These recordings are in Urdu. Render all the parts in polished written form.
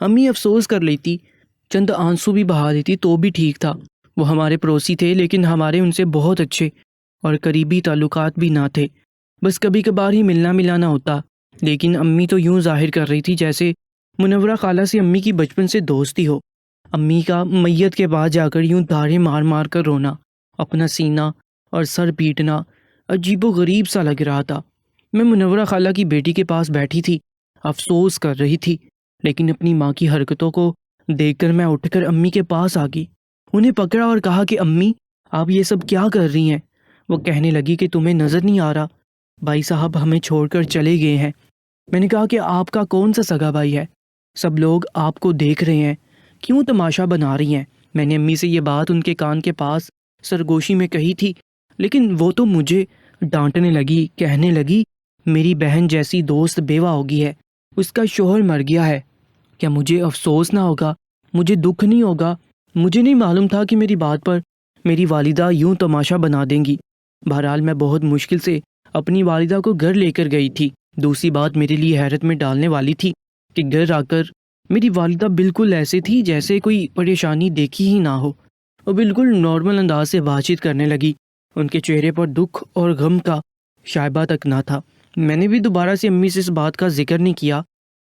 امی افسوس کر لیتی، چند آنسو بھی بہا دیتی تو بھی ٹھیک تھا۔ وہ ہمارے پڑوسی تھے لیکن ہمارے ان سے بہت اچھے اور قریبی تعلقات بھی نہ تھے، بس کبھی کبھار ہی ملنا ملانا ہوتا۔ لیکن امی تو یوں ظاہر کر رہی تھی جیسے منورہ خالہ سے امی کی بچپن سے دوستی ہو۔ امی کا میت کے بعد جا کر یوں دھاڑیں مار مار کر رونا، اپنا سینہ اور سر پیٹنا عجیب و غریب سا لگ رہا تھا۔ میں منورہ خالہ کی بیٹی کے پاس بیٹھی تھی، افسوس کر رہی تھی، لیکن اپنی ماں کی حرکتوں کو دیکھ کر میں اٹھ کر امی کے پاس آ گئی، انہیں پکڑا اور کہا کہ امی آپ یہ سب کیا کر رہی ہیں؟ وہ کہنے لگی کہ تمہیں نظر نہیں آ رہا بھائی صاحب ہمیں چھوڑ کر چلے گئے ہیں۔ میں نے کہا کہ آپ کا کون سا سگا بھائی ہے؟ سب لوگ آپ کو دیکھ رہے ہیں، کیوں تماشا بنا رہی ہیں؟ میں نے امی سے یہ بات ان کے کان کے پاس سرگوشی میں کہی تھی، لیکن وہ تو مجھے ڈانٹنے لگی، کہنے لگی میری بہن جیسی دوست بیوہ ہوگی ہے، اس کا شوہر مر گیا ہے، کیا مجھے افسوس نہ ہوگا؟ مجھے دکھ نہیں ہوگا؟ مجھے نہیں معلوم تھا کہ میری بات پر میری والدہ یوں تماشا بنا دیں گی۔ بہرحال میں بہت مشکل سے اپنی والدہ کو گھر لے کر گئی تھی۔ دوسری بات میرے لیے حیرت میں ڈالنے والی تھی کہ گھر آ کر میری والدہ بالکل ایسے تھی جیسے کوئی پریشانی دیکھی ہی نہ ہو، وہ بالکل نارمل انداز سے بات چیت کرنے لگی، ان کے چہرے پر دکھ اور غم کا شائبہ تک نہ تھا۔ میں نے بھی دوبارہ سے امی سے اس بات کا ذکر نہیں کیا،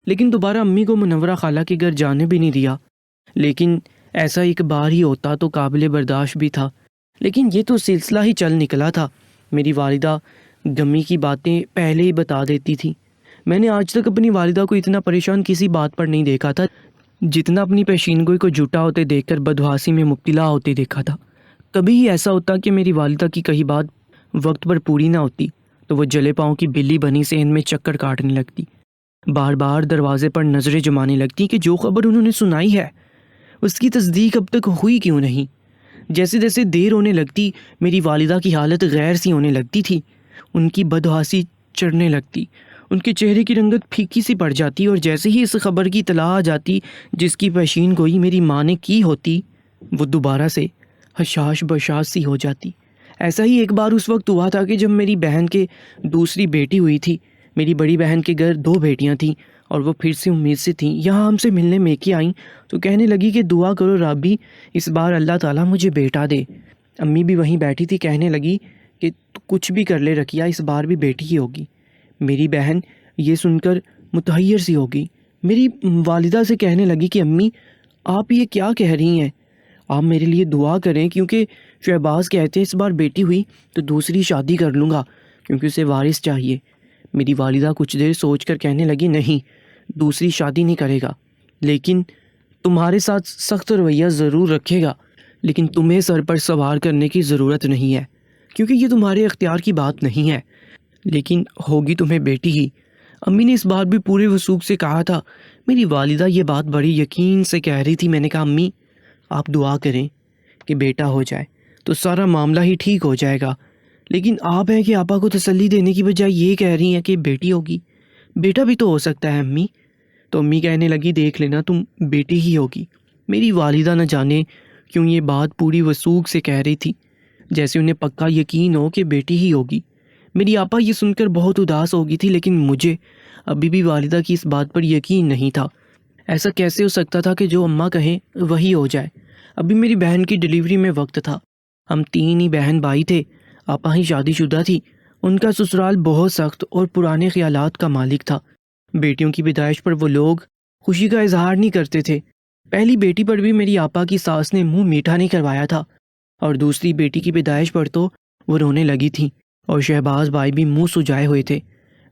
لیکن دوبارہ امی کو منورہ خالہ کے گھر جانے بھی نہیں دیا۔ لیکن ایسا ایک بار ہی ہوتا تو قابل برداشت بھی تھا، لیکن یہ تو سلسلہ ہی چل نکلا تھا۔ میری والدہ گمی کی باتیں پہلے ہی بتا دیتی تھی۔ میں نے آج تک اپنی والدہ کو اتنا پریشان کسی بات پر نہیں دیکھا تھا جتنا اپنی پیشین گوئی کو جھوٹا ہوتے دیکھ کر بدحواسی میں مبتلا ہوتے دیکھا تھا۔ کبھی ہی ایسا ہوتا کہ میری والدہ کی کہی بات وقت پر پوری نہ ہوتی تو وہ جلے پاؤں کی بلی بنی سے ان میں چکر کاٹنے لگتی، بار بار دروازے پر نظریں جمانے لگتی کہ جو خبر انہوں نے سنائی ہے اس کی تصدیق اب تک ہوئی کیوں نہیں۔ جیسے جیسے دیر ہونے لگتی میری والدہ کی حالت غیر سی ہونے لگتی تھی، ان کی بدحواسی چڑھنے لگتی، ان کے چہرے کی رنگت پھیکی سی پڑ جاتی، اور جیسے ہی اس خبر کی اطلاع آ جاتی جس کی پیشین گوئی میری ماں نے کی ہوتی، وہ دوبارہ سے حشاش بشاش سی ہو جاتی۔ ایسا ہی ایک بار اس وقت ہوا تھا کہ جب میری بہن کے دوسری بیٹی ہوئی تھی۔ میری بڑی بہن کے گھر 2 بیٹیاں تھیں اور وہ پھر سے امید سے تھیں۔ یہاں ہم سے ملنے میکی آئیں تو کہنے لگی کہ دعا کرو رابی اس بار اللہ تعالیٰ مجھے بیٹا دے۔ امی بھی وہیں بیٹھی تھی، کہنے لگی کہ کچھ بھی کر لے رکھیا اس بار بھی بیٹی ہی ہوگی۔ میری بہن یہ سن کر متحیر سی ہو گئی، میری والدہ سے کہنے لگی کہ امی آپ یہ کیا کہہ رہی ہیں؟ آپ میرے لیے دعا کریں، کیونکہ شہباز کہتے ہیں اس بار بیٹی ہوئی تو دوسری شادی کر لوں گا کیونکہ اسے وارث چاہیے۔ میری والدہ کچھ دیر سوچ کر کہنے لگی نہیں، دوسری شادی نہیں کرے گا، لیکن تمہارے ساتھ سخت رویہ ضرور رکھے گا، لیکن تمہیں سر پر سوار کرنے کی ضرورت نہیں ہے کیونکہ یہ تمہارے اختیار کی بات نہیں ہے، لیکن ہوگی تمہیں بیٹی ہی۔ امی نے اس بات بھی پورے وثوق سے کہا تھا۔ میری والدہ یہ بات بڑی یقین سے کہہ رہی تھی۔ میں نے کہا امی آپ دعا کریں کہ بیٹا ہو جائے تو سارا معاملہ ہی ٹھیک ہو جائے گا، لیکن آپ ہیں کہ آپا کو تسلی دینے کی بجائے یہ کہہ رہی ہیں کہ بیٹی ہوگی، بیٹا بھی تو ہو سکتا ہے امی۔ تو امی کہنے لگی دیکھ لینا تم بیٹی ہی ہوگی۔ میری والدہ نہ جانے کیوں یہ بات پوری وثوق سے کہہ رہی تھی، جیسے انہیں پکا یقین ہو کہ بیٹی ہی ہوگی۔ میری آپا یہ سن کر بہت اداس ہو گئی تھی، لیکن مجھے ابھی بھی والدہ کی اس بات پر یقین نہیں تھا۔ ایسا کیسے ہو سکتا تھا کہ جو اماں کہیں وہی ہو جائے؟ ابھی میری بہن کی ڈیلیوری میں وقت تھا، ہم 3 ہی بہن بھائی تھے، آپا ہی شادی شدہ تھی، ان کا سسرال بہت سخت اور پرانے خیالات کا مالک تھا۔ بیٹیوں کی پیدائش پر وہ لوگ خوشی کا اظہار نہیں کرتے تھے۔ پہلی بیٹی پر بھی میری آپا کی ساس نے منہ میٹھا نہیں کروایا تھا، اور دوسری بیٹی کی پیدائش پر تو وہ رونے لگی تھی، اور شہباز بھائی بھی منہ سجائے ہوئے تھے۔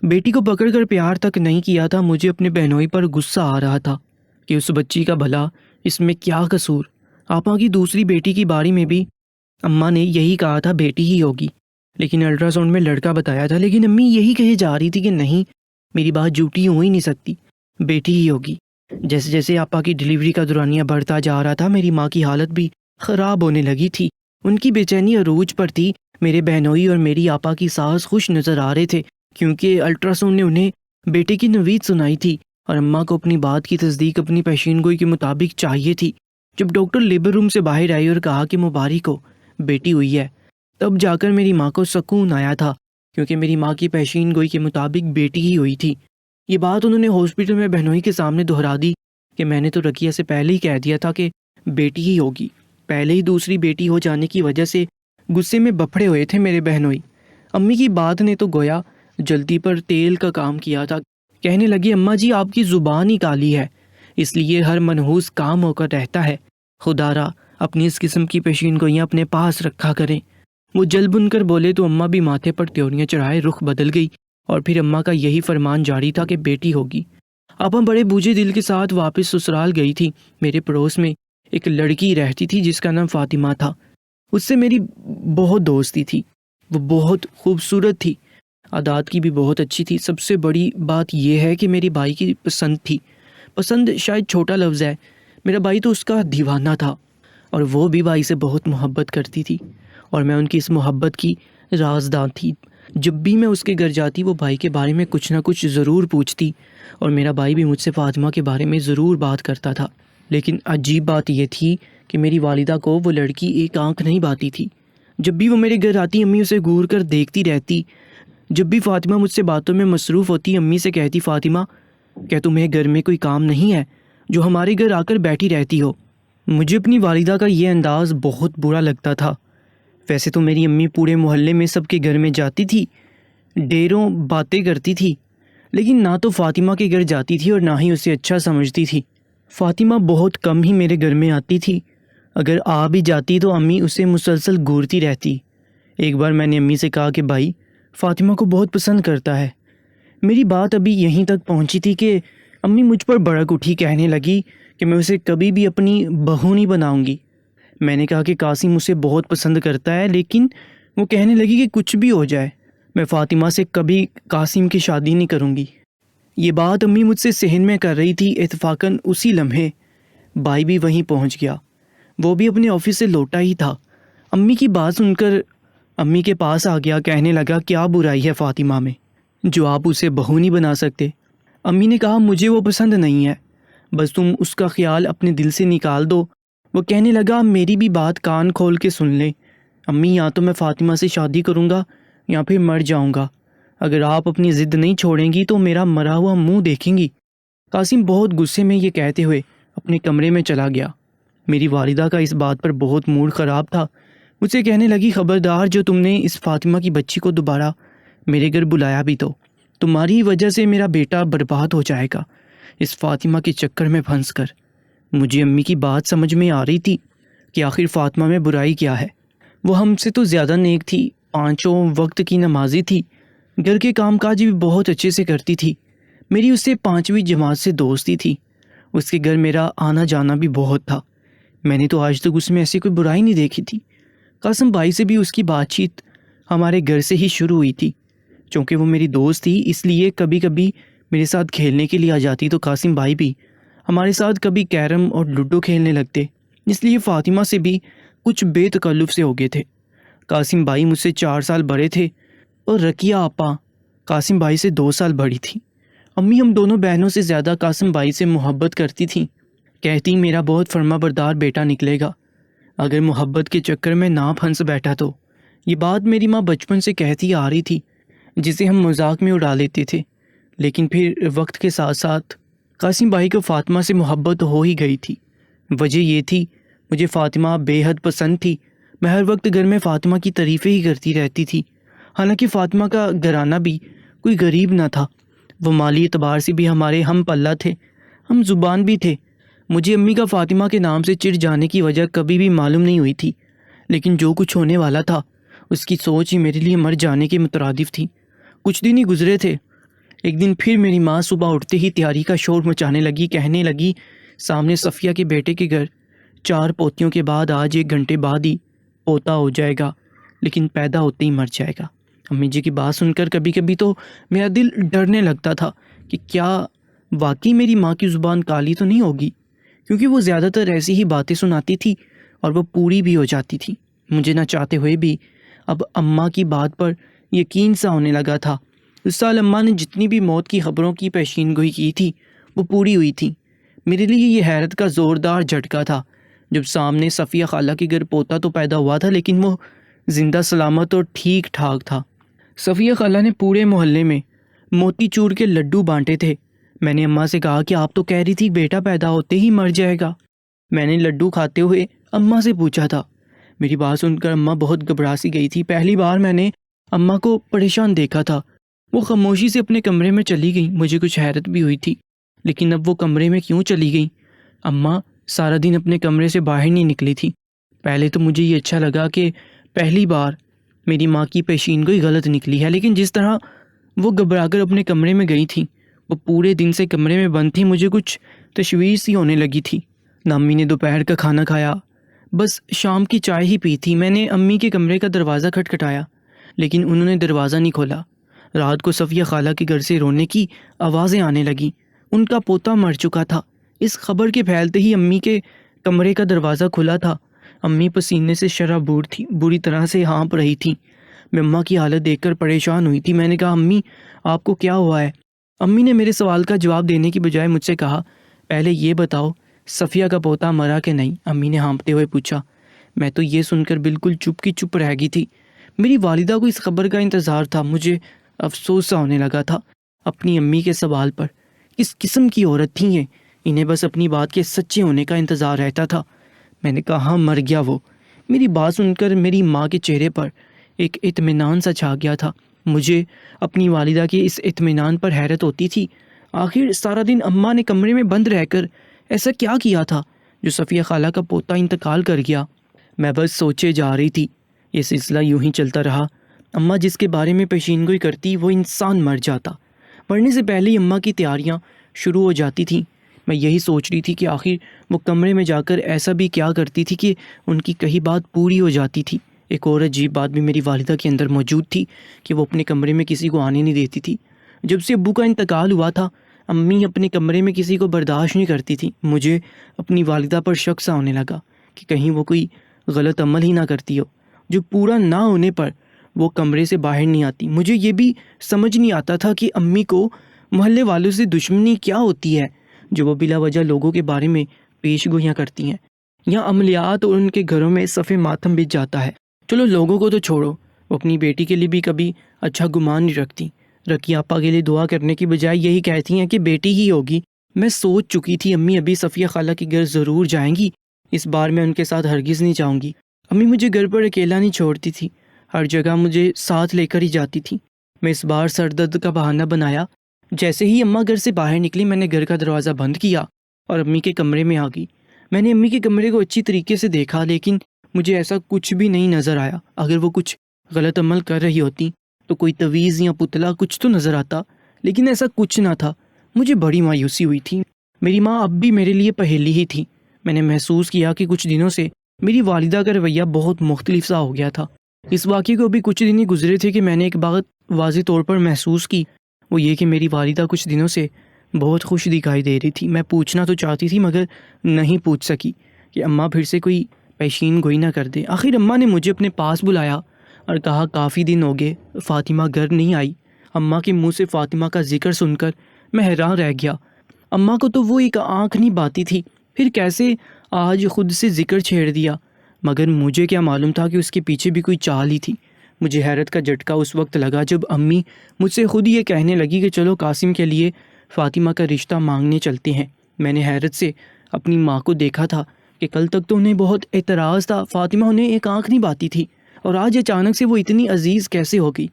بیٹی کو پکڑ کر پیار تک نہیں کیا تھا۔ مجھے اپنے بہنوئی پر غصہ آ رہا تھا کہ اس بچی کا بھلا اس میں کیا قصور۔ آپا کی دوسری بیٹی کی باری میں بھی اماں نے یہی کہا تھا بیٹی ہی ہوگی، لیکن الٹرا ساؤنڈ میں لڑکا بتایا تھا، لیکن امی یہی کہے جا رہی تھی کہ نہیں میری بات جھوٹی ہو ہی نہیں سکتی، بیٹی ہی ہوگی۔ جیسے جیسے آپا کی ڈیلیوری کا دورانیہ بڑھتا جا رہا تھا میری ماں کی حالت بھی خراب ہونے لگی تھی، ان کی بے چینی عروج پر تھی۔ میرے بہنوئی اور میری آپا کی ساس خوش نظر آ رہے تھے کیونکہ الٹرا ساؤنڈ نے انہیں بیٹے کی نوید سنائی تھی، اور اماں کو اپنی بات کی تصدیق اپنی پیشین گوئی کے مطابق چاہیے تھی۔ جب ڈاکٹر لیبر روم سے باہر آئی اور کہا کہ مبارک ہو بیٹی ہوئی ہے، تب جا کر میری ماں کو سکون آیا تھا، کیونکہ میری ماں کی پیشین گوئی کے مطابق بیٹی ہی ہوئی تھی۔ یہ بات انہوں نے ہاسپٹل میں بہنوئی کے سامنے دہرا دی کہ میں نے تو رقیہ سے پہلے ہی کہہ دیا تھا کہ بیٹی ہی ہوگی۔ پہلے ہی دوسری بیٹی ہو جانے کی وجہ سے غصے میں بپھڑے ہوئے تھے میرے بہنوئی۔ امی کی بات نے تو گویا جلدی پر تیل کا کام کیا تھا۔ کہنے لگی اماں جی آپ کی زبان ہی کالی ہے، اس لیے ہر منحوس کام ہو کر رہتا ہے۔ خدا را اپنی اس قسم کی پیشین گوئیاں اپنے پاس رکھا کریں۔ وہ جل بن کر بولے تو اماں بھی ماتھے پر تیوریاں چڑھائے رخ بدل گئی، اور پھر اماں کا یہی فرمان جاری تھا کہ بیٹی ہوگی۔ آپا بڑے بوجھے دل کے ساتھ واپس سسرال گئی تھی۔ میرے پڑوس میں ایک لڑکی رہتی تھی جس کا نام فاطمہ تھا۔ اس سے میری بہت دوستی تھی۔ وہ بہت خوبصورت تھی، عادات کی بھی بہت اچھی تھی۔ سب سے بڑی بات یہ ہے کہ میری بھائی کی پسند تھی۔ پسند شاید چھوٹا لفظ ہے، میرا بھائی تو اس کا دیوانہ تھا، اور وہ بھی بھائی سے بہت محبت کرتی تھی، اور میں ان کی اس محبت کی رازداں تھی۔ جب بھی میں اس کے گھر جاتی وہ بھائی کے بارے میں کچھ نہ کچھ ضرور پوچھتی، اور میرا بھائی بھی مجھ سے فاطمہ کے بارے میں ضرور بات کرتا تھا۔ لیکن عجیب بات یہ تھی کہ میری والدہ کو وہ لڑکی ایک آنکھ نہیں بھاتی تھی۔ جب بھی وہ میرے گھر آتی امی اسے گور کر دیکھتی رہتی۔ جب بھی فاطمہ مجھ سے باتوں میں مصروف ہوتی امی سے کہتی فاطمہ کیا تمہیں گھر میں کوئی کام نہیں ہے جو ہمارے گھر آ کر بیٹھی رہتی ہو؟ مجھے اپنی والدہ کا یہ انداز بہت برا لگتا تھا۔ ویسے تو میری امی پورے محلے میں سب کے گھر میں جاتی تھی، ڈھیروں باتیں کرتی تھی، لیکن نہ تو فاطمہ کے گھر جاتی تھی اور نہ ہی اسے اچھا سمجھتی تھی۔ فاطمہ بہت کم ہی میرے گھر میں آتی تھی، اگر آ بھی جاتی تو امی اسے مسلسل گھورتی رہتی۔ ایک بار میں نے امی سے کہا کہ بھائی فاطمہ کو بہت پسند کرتا ہے۔ میری بات ابھی یہیں تک پہنچی تھی کہ امی مجھ پر بھڑک اٹھی، کہنے لگی کہ میں اسے کبھی بھی اپنی بہو نہیں بناؤں گی۔ میں نے کہا کہ قاسم اسے بہت پسند کرتا ہے، لیکن وہ کہنے لگی کہ کچھ بھی ہو جائے میں فاطمہ سے کبھی قاسم کی شادی نہیں کروں گی۔ یہ بات امی مجھ سے صحن میں کر رہی تھی، اتفاقاً اسی لمحے بھائی بھی وہیں پہنچ گیا۔ وہ بھی اپنے آفس سے لوٹا ہی تھا۔ امی کی بات سن کر امی کے پاس آ گیا، کہنے لگا کیا برائی ہے فاطمہ میں جو آپ اسے بہو نہیں بنا سکتے؟ امی نے کہا مجھے وہ پسند نہیں ہے، بس تم اس کا خیال اپنے دل سے نکال دو۔ وہ کہنے لگا میری بھی بات کان کھول کے سن لیں امی، یا تو میں فاطمہ سے شادی کروں گا یا پھر مر جاؤں گا۔ اگر آپ اپنی ضد نہیں چھوڑیں گی تو میرا مرا ہوا منہ دیکھیں گی۔ قاسم بہت غصے میں یہ کہتے ہوئے اپنے کمرے میں چلا گیا۔ میری والدہ کا اس بات پر بہت موڈ خراب تھا۔ مجھ سے کہنے لگی خبردار جو تم نے اس فاطمہ کی بچی کو دوبارہ میرے گھر بلایا بھی تو تمہاری ہی وجہ سے میرا بیٹا برباد ہو جائے گا اس فاطمہ کے چکر میں پھنس کر۔ مجھے امی کی بات سمجھ میں آ رہی تھی کہ آخر فاطمہ میں برائی کیا ہے۔ وہ ہم سے تو زیادہ نیک تھی، 5 وقت کی نمازی تھی، گھر کے کام کاج بھی بہت اچھے سے کرتی تھی۔ میری اس سے 5ویں جماعت سے دوستی تھی، اس کے گھر میرا آنا جانا بھی بہت تھا۔ میں نے تو آج تک اس میں ایسی کوئی برائی نہیں دیکھی تھی۔ قاسم بھائی سے بھی اس کی بات چیت ہمارے گھر سے ہی شروع ہوئی تھی۔ چونکہ وہ میری دوست تھی اس لیے کبھی کبھی میرے ساتھ کھیلنے کے لیے آ جاتی، تو قاسم بھائی بھی ہمارے ساتھ کبھی کیرم اور لوڈو کھیلنے لگتے، اس لیے فاطمہ سے بھی کچھ بے تکلف سے ہو گئے تھے۔ قاسم بھائی مجھ سے 4 سال بڑے تھے اور رقیہ آپا قاسم بھائی سے 2 سال بڑی تھی۔ امی ہم دونوں بہنوں سے زیادہ قاسم بھائی سے محبت کرتی تھیں، کہتی میرا بہت فرما بردار بیٹا نکلے گا اگر محبت کے چکر میں نہ پھنس بیٹھا تو۔ یہ بات میری ماں بچپن سے کہتی آ رہی تھی، جسے ہم مذاق میں اڑا لیتے تھے، لیکن پھر وقت کے ساتھ ساتھ قاسم بھائی کو فاطمہ سے محبت ہو ہی گئی تھی۔ وجہ یہ تھی مجھے فاطمہ بے حد پسند تھی۔ میں ہر وقت گھر میں فاطمہ کی تعریفیں ہی کرتی رہتی تھی، حالانکہ فاطمہ کا گھرانہ بھی کوئی غریب نہ تھا، وہ مالی اعتبار سے بھی ہمارے ہم پلہ تھے، ہم زبان بھی تھے۔ مجھے امی کا فاطمہ کے نام سے چڑ جانے کی وجہ کبھی بھی معلوم نہیں ہوئی تھی، لیکن جو کچھ ہونے والا تھا اس کی سوچ ہی میرے لیے مر جانے کے مترادف تھی۔ کچھ دن ہی گزرے تھے، ایک دن پھر میری ماں صبح اٹھتے ہی تیاری کا شور مچانے لگی، کہنے لگی سامنے صفیہ کے بیٹے کے گھر 4 پوتیوں کے بعد آج 1 گھنٹے بعد ہی پوتا ہو جائے گا، لیکن پیدا ہوتے ہی مر جائے گا۔ امی جی کی بات سن کر کبھی کبھی تو میرا دل ڈرنے لگتا تھا کہ کیا واقعی میری ماں کی زبان کالی تو نہیں ہوگی، کیونکہ وہ زیادہ تر ایسی ہی باتیں سناتی تھی اور وہ پوری بھی ہو جاتی تھی۔ مجھے نہ چاہتے ہوئے بھی اب اماں کی بات پر یقین سا ہونے لگا تھا۔ اس سال اماں نے جتنی بھی موت کی خبروں کی پیشین گوئی کی تھی وہ پوری ہوئی تھی۔ میرے لیے یہ حیرت کا زوردار جھٹکا تھا جب سامنے صفیہ خالہ کے گھر پوتا تو پیدا ہوا تھا، لیکن وہ زندہ سلامت اور ٹھیک ٹھاک تھا۔ صفیہ خالہ نے پورے محلے میں موتی چور کے لڈو بانٹے تھے۔ میں نے اماں سے کہا کہ آپ تو کہہ رہی تھی بیٹا پیدا ہوتے ہی مر جائے گا۔ میں نے لڈو کھاتے ہوئے اماں سے پوچھا تھا۔ میری بات سن کر اماں بہت گھبرا سی گئی تھی۔ پہلی بار میں نے اماں کو پریشان دیکھا تھا۔ وہ خاموشی سے اپنے کمرے میں چلی گئی۔ مجھے کچھ حیرت بھی ہوئی تھی، لیکن اب وہ کمرے میں کیوں چلی گئی؟ اماں سارا دن اپنے کمرے سے باہر نہیں نکلی تھی۔ پہلے تو مجھے یہ اچھا لگا کہ پہلی بار میری ماں کی پیشین گوئی غلط نکلی ہے، لیکن جس طرح وہ گھبرا کر اپنے کمرے میں گئی تھی، وہ پورے دن سے کمرے میں بند تھی، مجھے کچھ تشویش سی ہونے لگی تھی۔ نہ امی نے دوپہر کا کھانا کھایا، بس شام کی چائے ہی پی تھی۔ میں نے امی کے کمرے کا دروازہ کھٹکھٹایا، لیکن انہوں نے دروازہ نہیں کھولا۔ رات کو صفیہ خالہ کے گھر سے رونے کی آوازیں آنے لگیں۔ ان کا پوتا مر چکا تھا۔ اس خبر کے پھیلتے ہی امی کے کمرے کا دروازہ کھلا تھا۔ امی پسینے سے شرابور تھی، بری طرح سے ہانپ رہی تھی۔ میں اماں کی حالت دیکھ کر پریشان ہوئی تھی۔ میں نے کہا امی آپ کو کیا ہوا ہے؟ امی نے میرے سوال کا جواب دینے کی بجائے مجھ سے کہا پہلے یہ بتاؤ صفیہ کا پوتا مرا کہ نہیں؟ امی نے ہانپتے ہوئے پوچھا۔ میں تو یہ سن کر بالکل چپ کی چپ رہ گئی تھی۔ میری والدہ کو اس خبر کا انتظار تھا۔ مجھے افسوس سا ہونے لگا تھا اپنی امی کے سوال پر۔ کس قسم کی عورت تھیں یہ؟ انہیں بس اپنی بات کے سچے ہونے کا انتظار رہتا تھا۔ میں نے کہا ہاں مر گیا وہ۔ میری بات سن کر میری ماں کے چہرے پر ایک اطمینان سا چھا گیا تھا۔ مجھے اپنی والدہ کے اس اطمینان پر حیرت ہوتی تھی۔ آخر سارا دن اماں نے کمرے میں بند رہ کر ایسا کیا کیا تھا جو صفیہ خالہ کا پوتا انتقال کر گیا؟ میں بس سوچے جا رہی تھی۔ یہ سلسلہ یوں ہی چلتا رہا۔ اماں جس کے بارے میں پیشین گوئی کرتی وہ انسان مر جاتا۔ مرنے سے پہلے ہی اماں کی تیاریاں شروع ہو جاتی تھیں۔ میں یہی سوچ رہی تھی کہ آخر وہ کمرے میں جا کر ایسا بھی کیا کرتی تھی کہ ان کی کہی بات پوری ہو جاتی تھی۔ ایک اور عجیب بات بھی میری والدہ کے اندر موجود تھی کہ وہ اپنے کمرے میں کسی کو آنے نہیں دیتی تھی۔ جب سے ابو کا انتقال ہوا تھا امی اپنے کمرے میں کسی کو برداشت نہیں کرتی تھی۔ مجھے اپنی والدہ پر شک سا ہونے لگا کہ کہیں وہ کوئی غلط عمل ہی نہ کرتی ہو جو پورا نہ ہونے پر وہ کمرے سے باہر نہیں آتی۔ مجھے یہ بھی سمجھ نہیں آتا تھا کہ امی کو محلے والوں سے دشمنی کیا ہوتی ہے جو وہ بلا وجہ لوگوں کے بارے میں پیش گوئیاں کرتی ہیں۔ یا عملیات اور ان کے گھروں میں صف ماتم بچ جاتا ہے۔ چلو لوگوں کو تو چھوڑو، وہ اپنی بیٹی کے لیے بھی کبھی اچھا گمان نہیں رکھتی۔ رکی آپا کے لیے دعا کرنے کی بجائے یہی کہتی ہیں کہ بیٹی ہی ہوگی۔ میں سوچ چکی تھی امی ابھی صفیہ خالہ کے گھر ضرور جائیں گی۔ اس بار میں ان کے ساتھ ہرگز نہیں جاؤں گی۔ امی مجھے گھر پر اکیلا نہیں چھوڑتی تھی، ہر جگہ مجھے ساتھ لے کر ہی جاتی تھی۔ میں اس بار سر درد کا بہانہ بنایا۔ جیسے ہی اماں گھر سے باہر نکلی میں نے گھر کا دروازہ بند کیا اور امی کے کمرے میں آ گئی۔ میں نے امی کے کمرے کو اچھی طریقے سے دیکھا، لیکن مجھے ایسا کچھ بھی نہیں نظر آیا۔ اگر وہ کچھ غلط عمل کر رہی ہوتی تو کوئی تویز یا پتلا کچھ تو نظر آتا، لیکن ایسا کچھ نہ تھا۔ مجھے بڑی مایوسی ہوئی تھی۔ میری ماں اب بھی میرے لیے پہیلی ہی تھی۔ میں نے محسوس کیا کہ کچھ دنوں سے میری والدہ کا رویہ بہت مختلف سا ہو گیا تھا۔ اس واقعے کو ابھی کچھ دن ہی گزرے تھے کہ میں نے ایک بات واضح طور پر محسوس کی، وہ یہ کہ میری والدہ کچھ دنوں سے بہت خوش دکھائی دے رہی تھی۔ میں پوچھنا تو چاہتی تھی مگر نہیں پوچھ سکی کہ اماں پھر سے کوئی پیشین گوئی نہ کر دے۔ آخر اماں نے مجھے اپنے پاس بلایا اور کہا کافی دن ہو گئے فاطمہ گھر نہیں آئی۔ اماں کے منہ سے فاطمہ کا ذکر سن کر میں حیران رہ گیا۔ اماں کو تو وہ ایک آنکھ نہیں باتی تھی، پھر کیسے آج خود سے ذکر چھیڑ دیا؟ مگر مجھے کیا معلوم تھا کہ اس کے پیچھے بھی کوئی چال ہی تھی۔ مجھے حیرت کا جھٹکا اس وقت لگا جب امی مجھ سے خود یہ کہنے لگی کہ چلو قاسم کے لیے فاطمہ کا رشتہ مانگنے چلتے ہیں۔ میں نے حیرت سے اپنی ماں کو دیکھا تھا کہ کل تک تو انہیں بہت اعتراض تھا، فاطمہ انہیں ایک آنکھ نہیں باتی تھی، اور آج اچانک سے وہ اتنی عزیز کیسے ہو گئی؟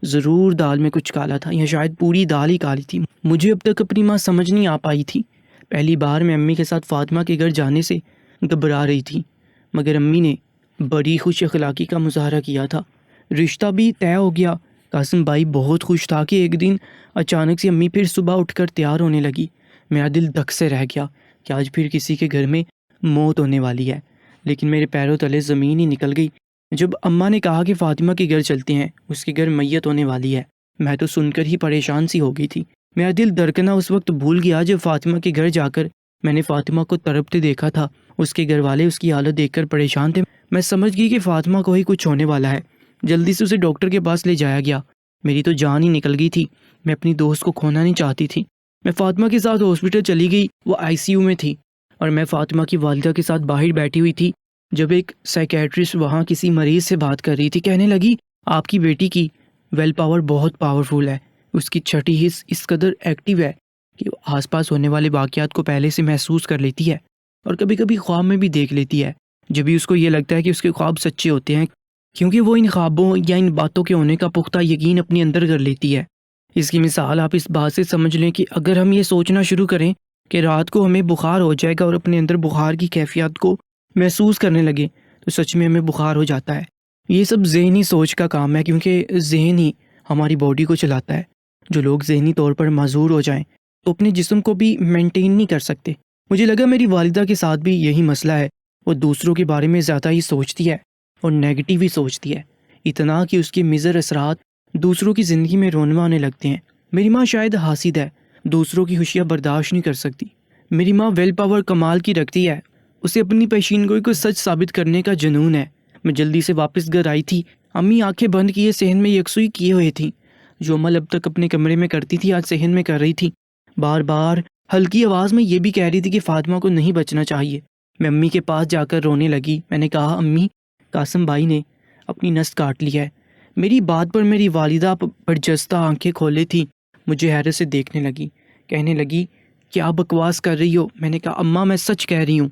ضرور دال میں کچھ کالا تھا، یا شاید پوری دال ہی کالی تھی۔ مجھے اب تک اپنی ماں سمجھ نہیں آ پائی تھی۔ پہلی بار میں امی کے ساتھ فاطمہ کے گھر جانے سے گھبرا رہی تھی، مگر امی نے بڑی خوش اخلاقی کا مظاہرہ کیا تھا۔ رشتہ بھی طے ہو گیا۔ قاسم بھائی بہت خوش تھا کہ ایک دن اچانک سے امی پھر صبح اٹھ کر تیار ہونے لگی۔ میرا دل دھک سے رہ گیا کہ آج پھر کسی کے گھر میں موت ہونے والی ہے، لیکن میرے پیروں تلے زمین ہی نکل گئی جب اماں نے کہا کہ فاطمہ کے گھر چلتے ہیں، اس کے گھر میت ہونے والی ہے۔ میں تو سن کر ہی پریشان سی ہو گئی تھی۔ میرا دل دھڑکنا اس وقت بھول گیا جب فاطمہ کے گھر جا کر میں نے فاطمہ کو تڑپتے دیکھا تھا۔ اس کے گھر والے اس کی حالت دیکھ کر پریشان تھے۔ میں سمجھ گئی کہ فاطمہ کو ہی کچھ ہونے والا ہے۔ جلدی سے اسے ڈاکٹر کے پاس لے جایا گیا۔ میری تو جان ہی نکل گئی تھی۔ میں اپنی دوست کو کھونا نہیں چاہتی تھی۔ میں فاطمہ کے ساتھ ہاسپٹل چلی گئی۔ وہ ICU میں تھی اور میں فاطمہ کی والدہ کے ساتھ باہر بیٹھی ہوئی تھی جب ایک سائیکیٹرسٹ وہاں کسی مریض سے بات کر رہی تھی۔ کہنے لگی آپ کی بیٹی کی ویل پاور بہت پاورفل ہے، اس کی چھٹی حص اس قدر ایکٹیو ہے کہ وہ آس پاس ہونے والے واقعات کو پہلے سے محسوس کر لیتی ہے اور کبھی کبھی خواب میں بھی دیکھ لیتی ہے، جب بھی اس کو یہ لگتا ہے کہ اس کے خواب سچے ہوتے ہیں، کیونکہ وہ ان خوابوں یا ان باتوں کے ہونے کا پختہ یقین اپنے اندر کر لیتی ہے۔ اس کی مثال آپ اس بات سے سمجھ لیں کہ اگر ہم یہ سوچنا شروع کریں کہ رات کو ہمیں بخار ہو جائے گا اور اپنے اندر بخار کی کیفیت کو محسوس کرنے لگے تو سچ میں ہمیں بخار ہو جاتا ہے۔ یہ سب ذہنی سوچ کا کام ہے، کیونکہ ذہن ہی ہماری باڈی کو چلاتا ہے۔ جو لوگ ذہنی طور پر معذور ہو جائیں تو اپنے جسم کو بھی مینٹین نہیں کر سکتے۔ مجھے لگا میری والدہ کے ساتھ بھی یہی مسئلہ ہے، وہ دوسروں کے بارے میں زیادہ ہی سوچتی ہے اور نیگیٹو ہی سوچتی ہے، اتنا کہ اس کے مضر اثرات دوسروں کی زندگی میں رونما ہونے لگتے ہیں۔ میری ماں شاید حاسد ہے، دوسروں کی خوشیاں برداشت نہیں کر سکتی۔ میری ماں ویل پاور کمال کی رکھتی ہے، اسے اپنی پیشین گوئی کو سچ ثابت کرنے کا جنون ہے۔ میں جلدی سے واپس گھر آئی تھی، امی آنکھیں بند کیے صحن میں یکسوئی کیے ہوئے تھیں۔ جو عمل اب تک اپنے کمرے میں کرتی تھی آج صحن میں کر رہی تھی، بار بار ہلکی آواز میں یہ بھی کہہ رہی تھی کہ فاطمہ کو نہیں بچنا چاہیے۔ میں امی کے پاس جا کر رونے لگی۔ میں نے کہا، امی، قاسم بھائی نے اپنی نس کاٹ لی ہے۔ میری بات پر میری والدہ برجستہ آنکھیں کھولے تھی، مجھے حیرت سے دیکھنے لگی، کہنے لگی، کیا بکواس کر رہی ہو؟ میں نے کہا، اماں میں سچ کہہ رہی ہوں،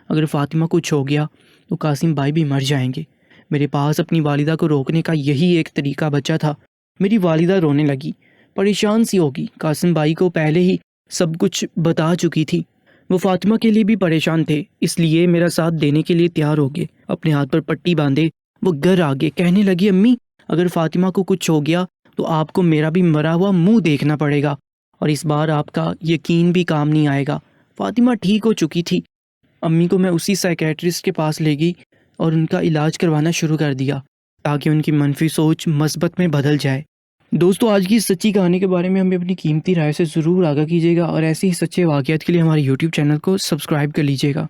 اگر فاطمہ کچھ ہو گیا تو قاسم بھائی بھی مر جائیں گے۔ میرے پاس اپنی والدہ کو روکنے کا یہی ایک طریقہ بچا تھا۔ میری والدہ رونے لگی، پریشان سی ہوگی، قاسم بھائی کو پہلے ہی سب کچھ بتا چکی تھی۔ وہ فاطمہ کے لیے بھی پریشان تھے، اس لیے میرا ساتھ دینے کے لیے تیار ہو گئے۔ اپنے ہاتھ پر پٹی باندھے وہ گھر آگے، کہنے لگی، امی، اگر فاطمہ کو کچھ ہو گیا تو آپ کو میرا بھی مرا ہوا منہ دیکھنا پڑے گا، اور اس بار آپ کا یقین بھی کام نہیں آئے گا۔ فاطمہ ٹھیک ہو چکی تھی۔ امی کو میں اسی سائیکیٹرسٹ کے پاس لے گئی اور ان کا علاج کروانا شروع کر دیا تاکہ ان کی منفی سوچ مثبت میں بدل جائے۔ دوستو، آج کی اس سچی کہانی کے بارے میں ہمیں اپنی قیمتی رائے سے ضرور آگاہ کیجیے گا، اور ایسے ہی سچے واقعات کے لیے ہمارے YouTube چینل کو سبسکرائب کر لیجیے گا۔